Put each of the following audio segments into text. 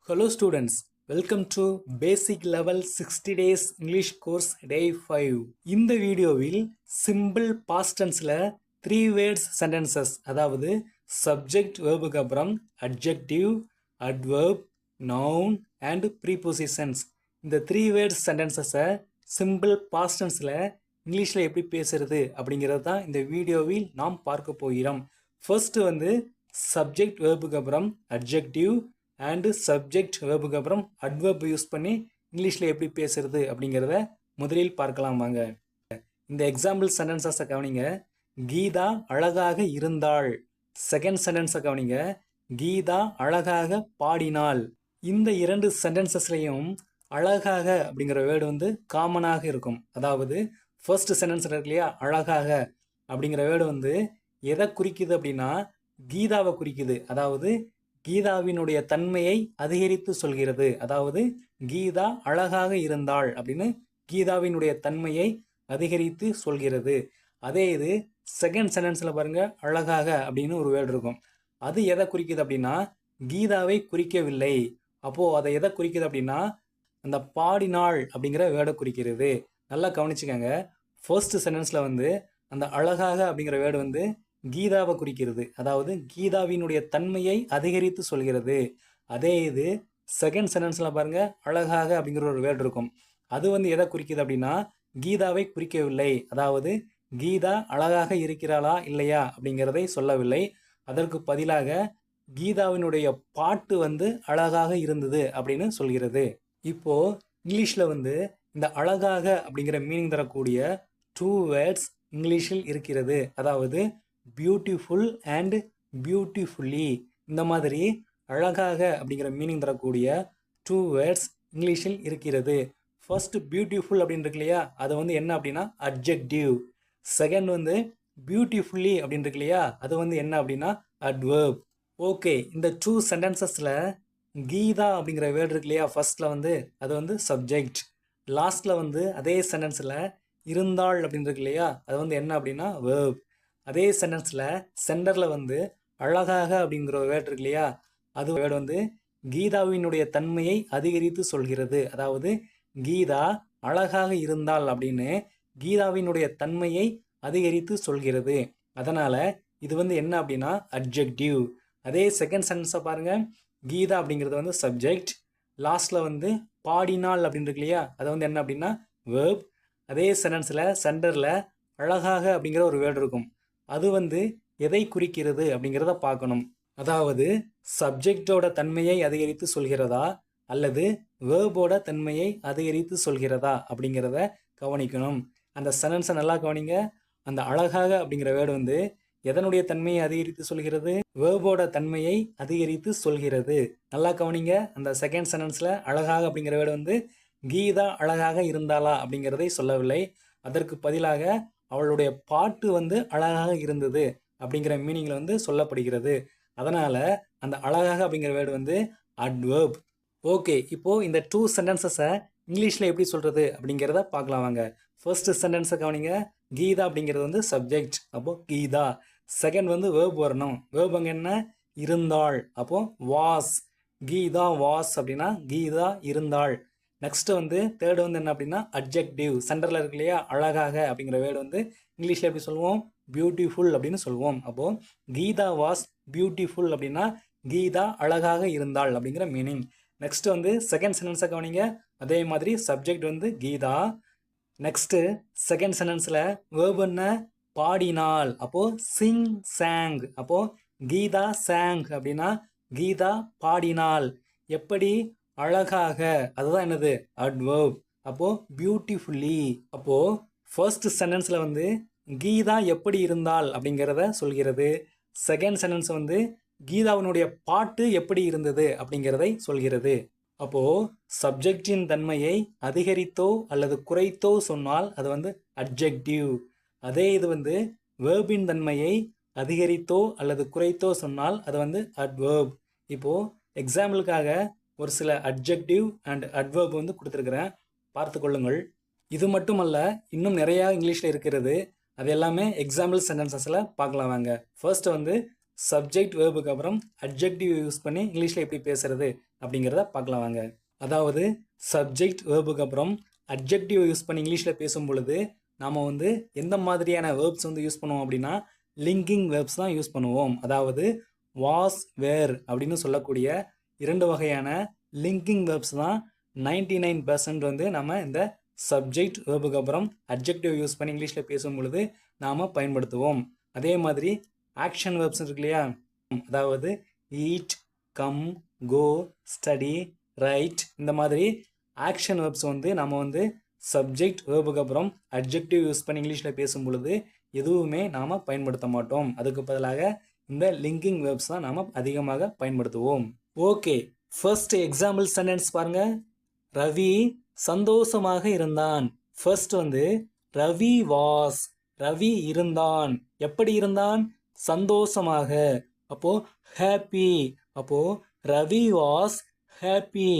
Hello students, welcome to Basic Level 60 Days English Course Day 5. இந்த வீடியோவில் simple past tenseல 3 words sentences அதாவது subject verb-க்கு அப்புறம் adjective, adverb, noun and prepositions இந்த 3 words sentences-அ simple past tenseல இங்கிலீஷ்ல எப்படி பேசுறது அப்படிங்கிறது தான் இந்த வீடியோவில் நாம் பார்க்க போகிறோம். ஃபர்ஸ்ட் வந்து subject verb-க்கு அப்புறம் adjective அண்டு சப்ஜெக்ட் வேர்புக்கு அப்புறம் அட்வர்ப் யூஸ் பண்ணி இங்கிலீஷில் எப்படி பேசுறது அப்படிங்கிறத முதலில் பார்க்கலாம் வாங்க. இந்த எக்ஸாம்பிள் சென்டென்சஸை கவனிங்க. கீதா அழகாக இருந்தாள். செகண்ட் சென்டென்ஸை கவனிங்க. கீதா அழகாக பாடினாள். இந்த இரண்டு சென்டென்சஸ்லையும் அழகாக அப்படிங்கிற வேர்டு வந்து காமனாக இருக்கும். அதாவது ஃபர்ஸ்ட் சென்டென்ஸில் இருக்கு இல்லையா, அழகாக அப்படிங்கிற வேர்டு வந்து எதை குறிக்குது அப்படின்னா கீதாவை குறிக்குது. அதாவது கீதாவினுடைய தன்மையை அதிகரித்து சொல்கிறது. அதாவது கீதா அழகாக இருந்தாள் அப்படின்னு கீதாவினுடைய தன்மையை அதிகரித்து சொல்கிறது. அதே இது செகண்ட் சென்டென்ஸில் பாருங்க, அழகாக அப்படின்னு ஒரு வேர்டு இருக்கும். அது எதை குறிக்குது அப்படின்னா கீதாவை குறிக்கவில்லை. அப்போது அதை எதை குறிக்குது அப்படின்னா அந்த பாடினாள் அப்படிங்கிற வேர்டை குறிக்கிறது. நல்லா கவனிச்சுக்கோங்க. ஃபர்ஸ்ட் சென்டென்ஸில் வந்து அந்த அழகாக அப்படிங்கிற வேர்டு வந்து கீதாவை குறிக்கிறது. அதாவது கீதாவினுடைய தன்மையை அதிகரித்து சொல்கிறது. அதே இது செகண்ட் சென்டென்ஸில் பாருங்க, அழகாக அப்படிங்கிற ஒரு வேர்டு இருக்கும். அது வந்து எதை குறிக்குது அப்படின்னா கீதாவை குறிக்கவில்லை. அதாவது கீதா அழகாக இருக்கிறாளா இல்லையா அப்படிங்கிறதை சொல்லவில்லை. அதற்கு பதிலாக கீதாவினுடைய பாட்டு வந்து அழகாக இருந்தது அப்படின்னு சொல்கிறது. இப்போ இங்கிலீஷில் வந்து இந்த அழகாக அப்படிங்கிற மீனிங் தரக்கூடிய 2 வேர்ட்ஸ் இங்கிலீஷில் இருக்கிறது. அதாவது பியூட்டிஃபுல் அண்ட் பியூட்டிஃபுல்லி. இந்த மாதிரி அழகாக அப்படிங்கிற மீனிங் தரக்கூடிய 2 வேர்ட்ஸ் இங்கிலீஷில் இருக்கிறது. ஃபர்ஸ்ட் பியூட்டிஃபுல் அப்படின்னு இருக்கு இல்லையா, அது வந்து என்ன அப்படின்னா அட்ஜெக்டிவ். செகண்ட் வந்து பியூட்டிஃபுல்லி அப்படின்னு இருக்கு இல்லையா, அது வந்து என்ன அப்படின்னா அட்வர்ப். ஓகே, இந்த 2 சென்டென்சஸில் கீதா அப்படிங்கிற வேர்டு இருக்கு இல்லையா, ஃபர்ஸ்டில் வந்து அது வந்து சப்ஜெக்ட். லாஸ்ட்டில் வந்து அதே சென்டென்ஸில் இருந்தாள் அப்படின்னு இருக்கு இல்லையா, அது வந்து என்ன அப்படின்னா வேர்ப். அதே சென்டென்ஸில் சென்டரில் வந்து அழகாக அப்படிங்கிற வேர்டு இருக்கு இல்லையா, அது வேர்டு வந்து கீதாவினுடைய தன்மையை அதிகரித்து சொல்கிறது. அதாவது கீதா அழகாக இருந்தாள் அப்படின்னு கீதாவினுடைய தன்மையை அதிகரித்து சொல்கிறது. அதனால் இது வந்து என்ன அப்படின்னா அட்ஜெக்டிவ். அதே செகண்ட் சென்டென்ஸை பாருங்கள், கீதா அப்படிங்கிறது வந்து சப்ஜெக்ட். லாஸ்ட்டில் வந்து பாடினாள் அப்படின்னு இருக்கு இல்லையா, அது வந்து என்ன அப்படின்னா வேர்ப். அதே சென்டென்ஸில் சென்டரில் அழகாக அப்படிங்கிற ஒரு வேர்டு இருக்கும். அது வந்து எதை குறிக்கிறது அப்படிங்கிறத பார்க்கணும். அதாவது சப்ஜெக்டோட தன்மையை அதிகரித்து சொல்கிறதா அல்லது வேர்போட தன்மையை அதிகரித்து சொல்கிறதா அப்படிங்கிறத கவனிக்கணும். அந்த சென்டென்ஸை நல்லா கவனிங்க. அந்த அழகாக அப்படிங்கிற வேர்டு வந்து எதனுடைய தன்மையை அதிகரித்து சொல்கிறது? வேர்போட தன்மையை அதிகரித்து சொல்கிறது. நல்லா கவனிங்க. அந்த செகண்ட் சென்டென்ஸில் அழகாக அப்படிங்கிற வேர்டு வந்து கீதா அழகாக இருந்தாளா அப்படிங்கிறதை சொல்லவில்லை. அதற்கு பதிலாக அவளுடைய பாட்டு வந்து அழகாக இருந்தது அப்படிங்கிற மீனிங்கில் வந்து சொல்லப்படுகிறது. அதனால் அந்த அழகாக அப்படிங்கிற வேர்டு வந்து அட்வர்ப். ஓகே, இப்போது இந்த 2 சென்டென்சஸை இங்கிலீஷில் எப்படி சொல்கிறது அப்படிங்கிறத பார்க்கலாம் வாங்க. ஃபர்ஸ்ட் சென்டென்ஸை கவனிங்க. கீதா அப்படிங்கிறது வந்து சப்ஜெக்ட். அப்போது கீதா. செகண்ட் வந்து வேர்ப் வரணும். வேர்ப் அங்கே என்ன? இருந்தாள். அப்போது வாஸ். கீதா வாஸ் அப்படின்னா கீதா இருந்தாள். நெக்ஸ்ட் வந்து தேர்டு வந்து என்ன அப்படின்னா அட்ஜெக்டிவ். சென்டரில் இருக்கு இல்லையா, அழகாக அப்படிங்கிற வேர்டு வந்து இங்கிலீஷில் எப்படி சொல்லுவோம்? பியூட்டிஃபுல் அப்படின்னு சொல்லுவோம். அப்போது கீதா வாஸ் பியூட்டிஃபுல் அப்படின்னா கீதா அழகாக இருந்தாள் அப்படிங்கிற மீனிங். நெக்ஸ்ட் வந்து செகண்ட் சென்டென்ஸை கவனிங்க. அதே மாதிரி சப்ஜெக்ட் வந்து கீதா. நெக்ஸ்ட்டு செகண்ட் சென்டென்ஸில் வேர்ப் என்ன? பாடினாள். அப்போது சிங் சாங். அப்போது கீதா சாங் அப்படின்னா கீதா பாடினாள். எப்படி? அழகாக. அதுதான் என்னது? அட்வர்ப். அப்போது பியூட்டிஃபுல்லி. அப்போது ஃபர்ஸ்ட் சென்டென்ஸில் வந்து கீதா எப்படி இருந்தால் அப்படிங்கிறத சொல்கிறது. செகண்ட் சென்டென்ஸ் வந்து கீதாவினுடைய பாட்டு எப்படி இருந்தது அப்படிங்கிறதை சொல்கிறது. அப்போது சப்ஜெக்டின் தன்மையை அதிகரித்தோ அல்லது குறைத்தோ சொன்னால் அது வந்து அட்ஜெக்டிவ். அதே இது வந்து வேர்பின் தன்மையை அதிகரித்தோ அல்லது குறைத்தோ சொன்னால் அது வந்து அட்வர்ப். இப்போது எக்ஸாம்பிளுக்காக ஒரு சில அட்ஜெக்டிவ் அண்ட் அட்வர்ப் வந்து கொடுத்துருக்குறேன், பார்த்து கொள்ளுங்கள். இது மட்டுமல்ல, இன்னும் நிறையா இங்கிலீஷில் இருக்கிறது. அது எல்லாமே எக்ஸாம்பிள் சென்டென்சஸில் பார்க்கலாம் வாங்க. ஃபர்ஸ்ட் வந்து சப்ஜெக்ட் வேர்புக்கு அப்புறம் அட்ஜெக்டிவ் யூஸ் பண்ணி இங்கிலீஷில் எப்படி பேசுறது அப்படிங்கிறத பார்க்கலாம் வாங்க. அதாவது சப்ஜெக்ட் வேர்புக்கு அப்புறம் அட்ஜெக்டிவ் யூஸ் பண்ணி இங்கிலீஷில் பேசும் பொழுது நாம் வந்து எந்த மாதிரியான வேர்ப்ஸ் வந்து யூஸ் பண்ணுவோம் அப்படின்னா லிங்கிங் வேர்ப்ஸ் தான் யூஸ் பண்ணுவோம். அதாவது வாஸ் வேர் அப்படின்னு சொல்லக்கூடிய 2 வகையான லிங்கிங் வேர்ப்ஸ் தான் 99% வந்து நம்ம இந்த சப்ஜெக்ட் வேர்புக்கு அப்புறம் அட்ஜெக்டிவ் யூஸ் பண்ணி இங்கிலீஷில் பேசும் பொழுது நாம் பயன்படுத்துவோம். அதே மாதிரி ஆக்ஷன் வேர்ப்ஸ் இருக்கு இல்லையா, அதாவது ஈட், கம், கோ, ஸ்டடி, ரைட், இந்த மாதிரி ஆக்ஷன் வேர்ப்ஸ் வந்து நம்ம வந்து சப்ஜெக்ட் வேர்புக்கு அப்புறம் அட்ஜெக்டிவ் யூஸ் பண்ணி இங்கிலீஷில் பேசும் பொழுது எதுவுமே நாம் பயன்படுத்த மாட்டோம். அதுக்கு பதிலாக இந்த லிங்கிங் வேர்ப்ஸ் தான் நாம் அதிகமாக பயன்படுத்துவோம். ஓகே, ஃபர்ஸ்ட் எக்ஸாம்பிள் சென்டென்ஸ் பாருங்க. ரவி சந்தோஷமாக இருந்தான். ஃபர்ஸ்ட் வந்து ரவி வாஸ், ரவி இருந்தான். எப்படி இருந்தான்? சந்தோஷமாக. அப்போ ஹாப்பி. அப்போ ரவி வாஸ் ஹாப்பி,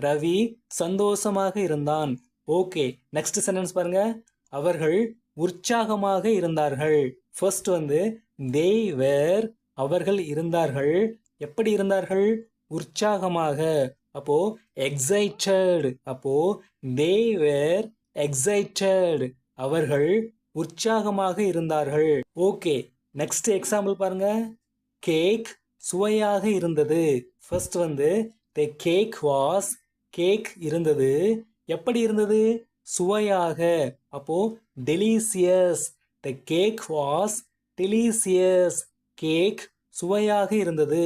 ரவி சந்தோஷமாக இருந்தான். ஓகே, நெக்ஸ்ட் சென்டென்ஸ் பாருங்க. அவர்கள் உற்சாகமாக இருந்தார்கள். ஃபர்ஸ்ட் வந்து they were, அவர்கள் இருந்தார்கள். எப்படி இருந்தார்கள்? உற்சாகமாக. அப்போ excited. அப்போ they were excited, அவர்கள் உற்சாகமாக இருந்தார்கள். ஓகே, நெக்ஸ்ட் எக்ஸாம்பிள் பாருங்க. கேக் சுவையாக இருந்தது. ஃபர்ஸ்ட் வந்து the cake was, கேக் இருந்தது. எப்படி இருந்தது? சுவையாக. அப்போ delicious. the cake was delicious, cake சுவையாக இருந்தது.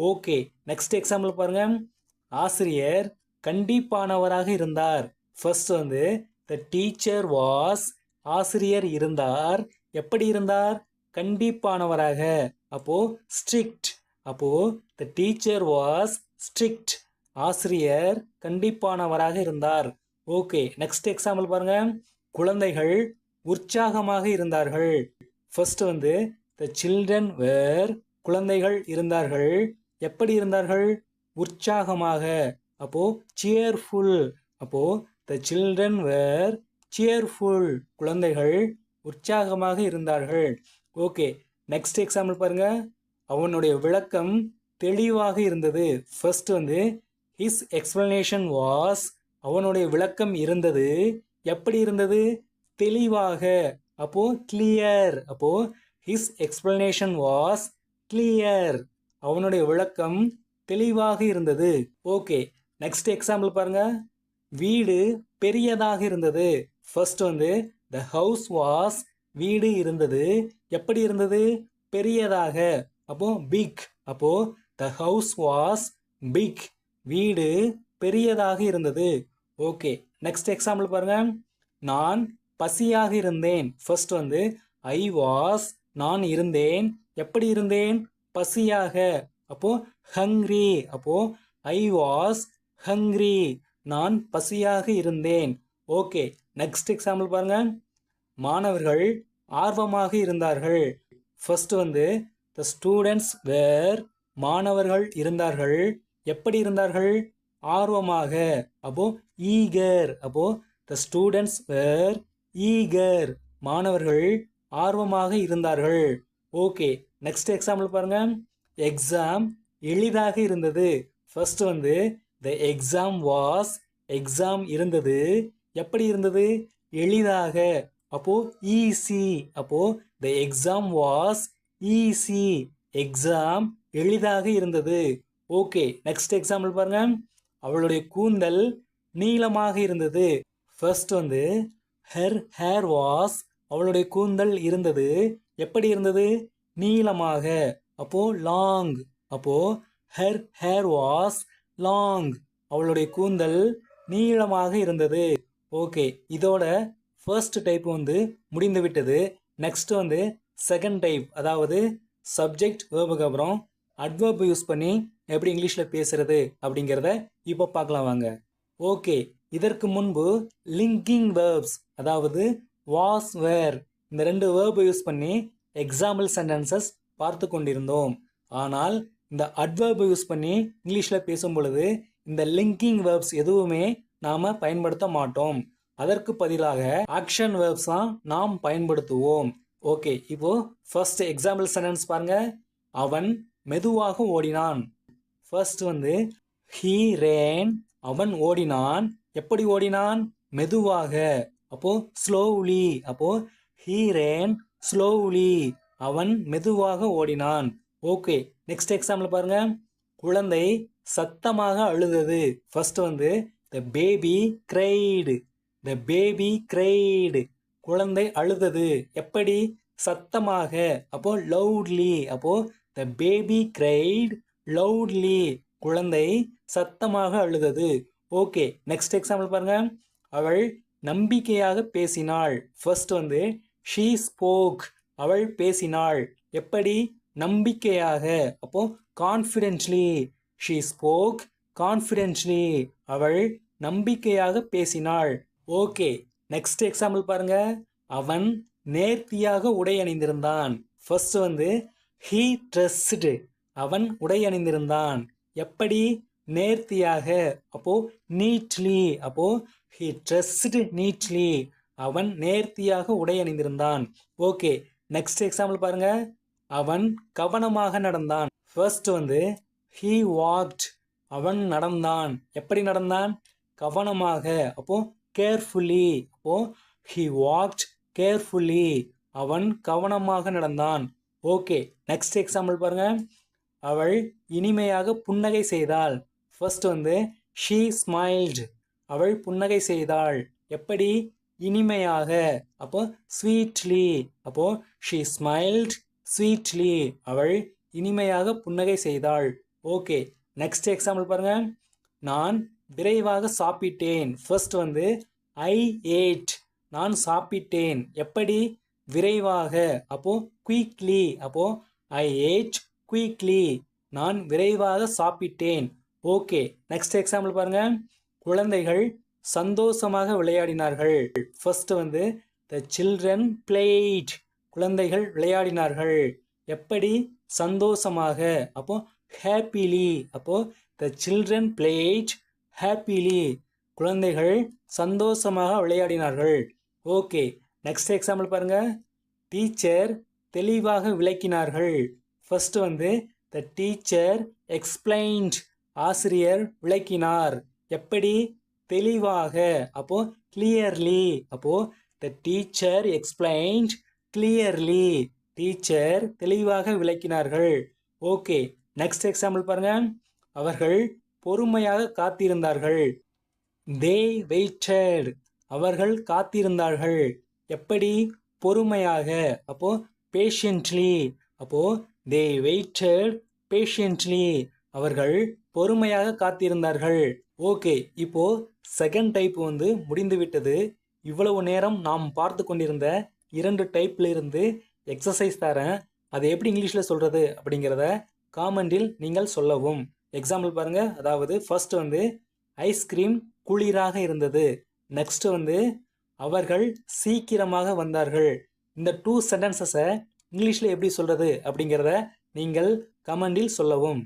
ஓகே, நெக்ஸ்ட் எக்ஸாம்பிள் பாருங்க. ஆசிரியர் கண்டிப்பானவராக இருந்தார். ஃபர்ஸ்ட் வந்து the teacher was, ஆசிரியர் இருந்தார். எப்படி இருந்தார்? கண்டிப்பானவராக. அப்போ strict. அப்போ the teacher was strict, ஆசிரியர் கண்டிப்பானவராக இருந்தார். ஓகே, நெக்ஸ்ட் எக்ஸாம்பிள் பாருங்க. குழந்தைகள் உற்சாகமாக இருந்தார்கள். ஃபர்ஸ்ட் வந்து the children were, குழந்தைகள் இருந்தார்கள். எப்படி இருந்தார்கள்? உற்சாகமாக. அப்போ cheerful. அப்போ the children were cheerful, குழந்தைகள் உற்சாகமாக இருந்தார்கள். ஓகே, நெக்ஸ்ட் எக்ஸாம்பிள் பாருங்க. அவனுடைய விளக்கம் தெளிவாக இருந்தது. ஃபர்ஸ்ட் வந்து his explanation was, அவனுடைய விளக்கம் இருந்தது. எப்படி இருந்தது? தெளிவாக. அப்போ clear. அப்போ his explanation was clear, அவனுடைய விளக்கம் தெளிவாக இருந்தது. ஓகே, நெக்ஸ்ட் எக்ஸாம்பிள் பாருங்க. வீடு பெரியதாக இருந்தது. ஃபர்ஸ்ட் வந்து the house was, வீடு இருந்தது. எப்படி இருந்தது? பெரியதாக. அப்போ big. அப்போ the house was big, வீடு பெரியதாக இருந்தது. ஓகே, நெக்ஸ்ட் எக்ஸாம்பிள் பாருங்க. நான் பசியாக இருந்தேன். ஃபர்ஸ்ட் வந்து I was, நான் இருந்தேன். எப்படி இருந்தேன்? பசியாக. அப்போ hungry. அப்போ I was hungry, நான் பசியாக இருந்தேன். ஓகே, நெக்ஸ்ட் எக்ஸாம்பிள் பாருங்க. மாணவர்கள் ஆர்வமாக இருந்தார்கள். ஃபர்ஸ்ட் வந்து the students were, மாணவர்கள் இருந்தார்கள். எப்படி இருந்தார்கள்? ஆர்வமாக. அப்போ eager. அப்போ the students were eager, மாணவர்கள் ஆர்வமாக இருந்தார்கள். ஓகே, நெக்ஸ்ட் எக்ஸாம்பிள் பாருங்க. எக்ஸாம் எளிதாக இருந்தது. ஃபர்ஸ்ட் வந்து the exam was, எக்ஸாம் இருந்தது. எப்படி இருந்தது? எளிதாக. அப்போ easy. அப்போ the exam was easy, exam எளிதாக இருந்தது. ஓகே, நெக்ஸ்ட் எக்ஸாம்பிள் பாருங்க. அவளுடைய கூந்தல் நீளமாக இருந்தது. ஃபர்ஸ்ட் வந்து her hair was, அவளுடைய கூந்தல் இருந்தது. எப்படி இருந்தது? நீளமாக. அப்போ long. அப்போ her hair was long, அவளுடைய கூந்தல் நீளமாக இருந்தது. ஓகே, இதோட ஃபர்ஸ்ட் டைப் வந்து முடிந்து விட்டது. நெக்ஸ்ட் வந்து செகண்ட் டைப், அதாவது சப்ஜெக்ட் வேர்புக்கு அப்புறம் அட்வர்ப் யூஸ் பண்ணி எப்படி இங்கிலீஷில் பேசுறது அப்படிங்கிறத இப்போ பார்க்கலாம் வாங்க. ஓகே, இதற்கு முன்பு லிங்கிங் வேர்ப்ஸ், அதாவது வாஸ் வேர், இந்த 2 வேர்பை யூஸ் பண்ணி எக்ஸாம்பிள் சென்டென்சஸ் பார்த்து கொண்டிருந்தோம். ஆனால் இந்த அட்வர்பை யூஸ் பண்ணி இங்கிலீஷில் பேசும் பொழுது இந்த லிங்கிங் வேர்ப்ஸ் எதுவுமே நாம் பயன்படுத்த மாட்டோம். அதற்கு பதிலாக ஆக்ஷன் வேர்ப்ஸ் தான் நாம் பயன்படுத்துவோம். ஓகே, இப்போ ஃபர்ஸ்ட் எக்ஸாம்பிள் சென்டென்ஸ் பாருங்க. அவன் மெதுவாக ஓடினான். ஃபர்ஸ்ட் வந்து he ran, அவன் ஓடினான். எப்படி ஓடினான்? மெதுவாக. அப்போ slowly. அப்போ he ran slowly, அவன் மெதுவாக ஓடினான். ஓகே, நெக்ஸ்ட் எக்ஸாம்பிள் பாருங்க. குழந்தை சத்தமாக அழுதது. ஃபர்ஸ்ட் வந்து the baby cried. the baby cried, குழந்தை அழுதது. எப்படி? சத்தமாக. அப்போ loudly. அப்போ the baby cried loudly, குழந்தை சத்தமாக அழுதது. ஓகே, நெக்ஸ்ட் எக்ஸாம்பிள் பாருங்க. அவள் நம்பிக்கையாக பேசினாள். ஃபர்ஸ்ட் வந்து she spoke, அவள் பேசினாள். எப்படி? நம்பிக்கையாக. அப்போ confidently. she spoke confidently, அவள் நம்பிக்கையாக பேசினாள். ஓகே, நெக்ஸ்ட் எக்ஸாம்பிள் பாருங்க. அவன் நேர்த்தியாக உடை அணிந்திருந்தான். ஃபர்ஸ்ட் வந்து he dressed, அவன் உடை அணிந்திருந்தான். எப்படி? நேர்த்தியாக. அப்போ neatly. அப்போ he dressed neatly, அவன் நேர்த்தியாக உடை அணிந்திருந்தான். ஓகே, நெக்ஸ்ட் எக்ஸாம்பிள் பாருங்க. அவன் கவனமாக நடந்தான். ஃபர்ஸ்ட் வந்து he walked, அவன் நடந்தான். எப்படி நடந்தான்? கவனமாக. அப்போ carefully. அப்போ he walked carefully, அவன் கவனமாக நடந்தான். ஓகே, நெக்ஸ்ட் எக்ஸாம்பிள் பாருங்க. அவள் இனிமையாக புன்னகை செய்தாள். ஃபர்ஸ்ட் வந்து she smiled, அவள் புன்னகை செய்தாள். எப்படி? இனிமையாக. அப்போ sweetly. அப்போ she smiled sweetly, அவள் இனிமையாக புன்னகை செய்தாள். ஓகே, நெக்ஸ்ட் எக்ஸாம்பிள் பாருங்க. நான் விரைவாக சாப்பிட்டேன். ஃபர்ஸ்ட் வந்து I ate, நான் சாப்பிட்டேன். எப்படி? விரைவாக. அப்போ குயிக்லி. அப்போ I ate குயிக்லி, நான் விரைவாக சாப்பிட்டேன். ஓகே, நெக்ஸ்ட் எக்ஸாம்பிள் பாருங்க. குழந்தைகள் சந்தோஷமாக விளையாடினார்கள். ஃபர்ஸ்ட் வந்து the children played, குழந்தைகள் விளையாடினார்கள். எப்படி? சந்தோஷமாக. அப்போ happily. அப்போ the children played happily, குழந்தைகள் சந்தோஷமாக விளையாடினார்கள். ஓகே, நெக்ஸ்ட் எக்ஸாம்பிள் பாருங்க. டீச்சர் தெளிவாக விளக்கினார்கள். ஃபர்ஸ்ட் வந்து the teacher explained, ஆசிரியர் விளக்கினார். எப்படி? தெளிவாக. அப்போ clearly. அப்போ the teacher explained clearly, teacher தெளிவாக விளக்கினார்கள். ஓகே, நெக்ஸ்ட் எக்ஸாம்பிள் பாருங்க. அவர்கள் பொறுமையாக காத்திருந்தார்கள். they waited, அவர்கள் காத்திருந்தார்கள். எப்படி? பொறுமையாக. அப்போ patiently. அப்போ they waited patiently, அவர்கள் பொறுமையாக காத்திருந்தார்கள். ஓகே, இப்போ செகண்ட் டைப் வந்து முடிந்து விட்டது. இவ்வளவு நேரம் நாம் பார்த்து கொண்டிருந்த 2 டைப்ல இருந்து எக்ஸசைஸ் தரேன். அதை எப்படி இங்கிலீஷில் சொல்றது அப்படிங்கிறத காமெண்டில் நீங்கள் சொல்லவும். எக்ஸாம்பிள் பாருங்க. அதாவது ஃபர்ஸ்ட் வந்து ஐஸ்கிரீம் குளிராக இருந்தது. நெக்ஸ்ட் வந்து அவர்கள் சீக்கிரமாக வந்தார்கள். இந்த 2 சென்டென்சஸை இங்கிலீஷில் எப்படி சொல்றது அப்படிங்கிறத நீங்கள் கமெண்டில் சொல்லவும்.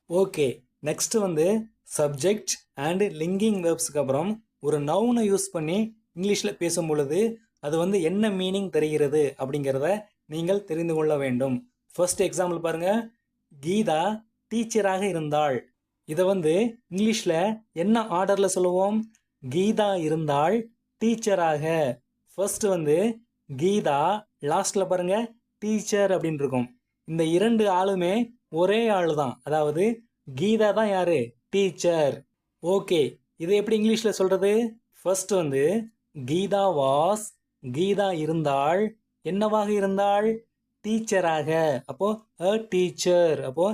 ஓகே, நெக்ஸ்ட் வந்து சப்ஜெக்ட் அண்ட் லிங்கிங் வேர்ப்ஸ்க்கு அப்புறம் ஒரு நவுனை யூஸ் பண்ணி இங்கிலீஷில் பேசும் பொழுது அது வந்து என்ன மீனிங் தருகிறது அப்படிங்கிறத நீங்கள் தெரிந்து கொள்ள வேண்டும். ஃபர்ஸ்ட் எக்ஸாம்பிள் பாருங்க. கீதா டீச்சராக இருந்தாள். இதை வந்து இங்கிலீஷில் என்ன ஆர்டரில் சொல்லுவோம்? கீதா இருந்தாள் டீச்சராக. ஃபர்ஸ்ட் வந்து கீதா, லாஸ்ட்ல பாருங்க டீச்சர் அப்படின்னு இருக்கும். இந்த 2 ஆளுமே ஒரே ஆளு தான். அதாவது கீதா தான் யாரு? டீச்சர். ஓகே, இதை எப்படி இங்கிலீஷில் சொல்றது? ஃபர்ஸ்ட் வந்து கீதா வாஸ், கீதா இருந்தாள். என்னவாக இருந்தாள்? டீச்சராக. அப்போ a டீச்சர். அப்போ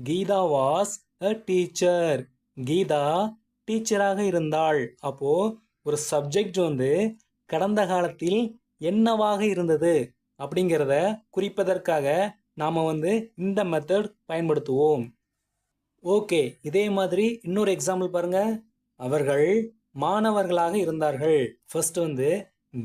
Geetha was a teacher. Geetha டீச்சராக இருந்தாள். அப்போ ஒரு சப்ஜெக்ட் வந்து கடந்த காலத்தில் என்னவாக இருந்தது அப்படிங்கிறத குறிப்பதற்காக நாம் வந்து இந்த மெத்தட் பயன்படுத்துவோம். ஓகே, இதே மாதிரி இன்னொரு எக்ஸாம்பிள் பாருங்க. அவர்கள் மாணவர்களாக இருந்தார்கள். ஃபர்ஸ்ட் வந்து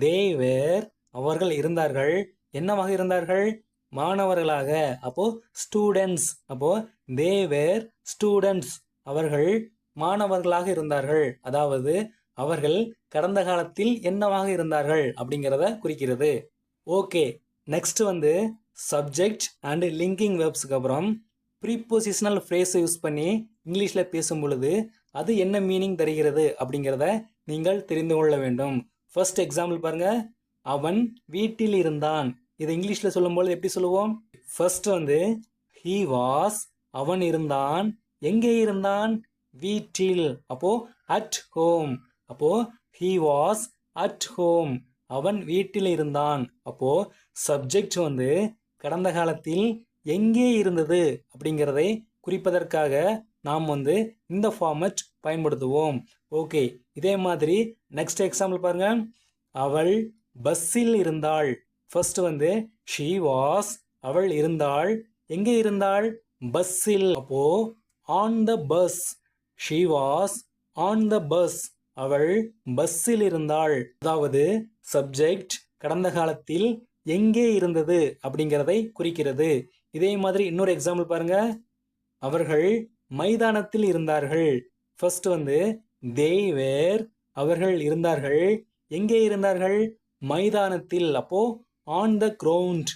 they were, அவர்கள் இருந்தார்கள். என்னவாக இருந்தார்கள்? மாணவர்களாக. அப்போ ஸ்டூடெண்ட்ஸ். அப்போ they were students, அவர்கள் மாணவர்களாக இருந்தார்கள். அதாவது அவர்கள் கடந்த காலத்தில் என்னவாக இருந்தார்கள் அப்படிங்கிறத குறிக்கிறது. ஓகே, நெக்ஸ்ட் வந்து சப்ஜெக்ட் அண்ட் லிங்கிங் வேர்ப்ஸ்க்கு அப்புறம் ப்ரீபொசிஷனல் ஃப்ரேஸை யூஸ் பண்ணி இங்கிலீஷில் பேசும் பொழுது அது என்ன மீனிங் தருகிறது அப்படிங்கிறத நீங்கள் தெரிந்து கொள்ள வேண்டும். ஃபர்ஸ்ட் எக்ஸாம்பிள் பாருங்க. அவன் வீட்டில் இருந்தான். இது இங்கிலீஷில் சொல்லும்போது எப்படி சொல்லுவோம்? ஃபர்ஸ்ட் வந்து he was, அவன் இருந்தான். எங்கே இருந்தான்? வீட்டில். அப்போ at home. அப்போ he was at home. அவன் வீட்டில் இருந்தான். அப்போ சப்ஜெக்ட் வந்து கடந்த காலத்தில் எங்கே இருந்தது அப்படிங்கிறதை குறிப்பதற்காக நாம் வந்து இந்த ஃபார்மட் பயன்படுத்துவோம். ஓகே, இதே மாதிரி நெக்ஸ்ட் எக்ஸாம்பிள் பாருங்க. அவள் பஸ்ஸில் இருந்தாள். ஃபர்ஸ்ட் வந்து she was, அவள் இருந்தாள். எங்கே இருந்தாள்? பஸ்ஸில். அப்போ on the bus. she was on the bus. அவள் பஸ்ஸில் இருந்தாள். அதாவது சப்ஜெக்ட் கடந்த காலத்தில் எங்கே இருந்தது அப்படிங்கிறதை குறிக்கிறது. இதே மாதிரி இன்னொரு எக்ஸாம்பிள் பாருங்க. அவர்கள் மைதானத்தில் இருந்தார்கள். ஃபர்ஸ்ட் வந்து they were, அவர்கள் இருந்தார்கள். எங்கே இருந்தார்கள்? மைதானத்தில். அப்போ on the ground.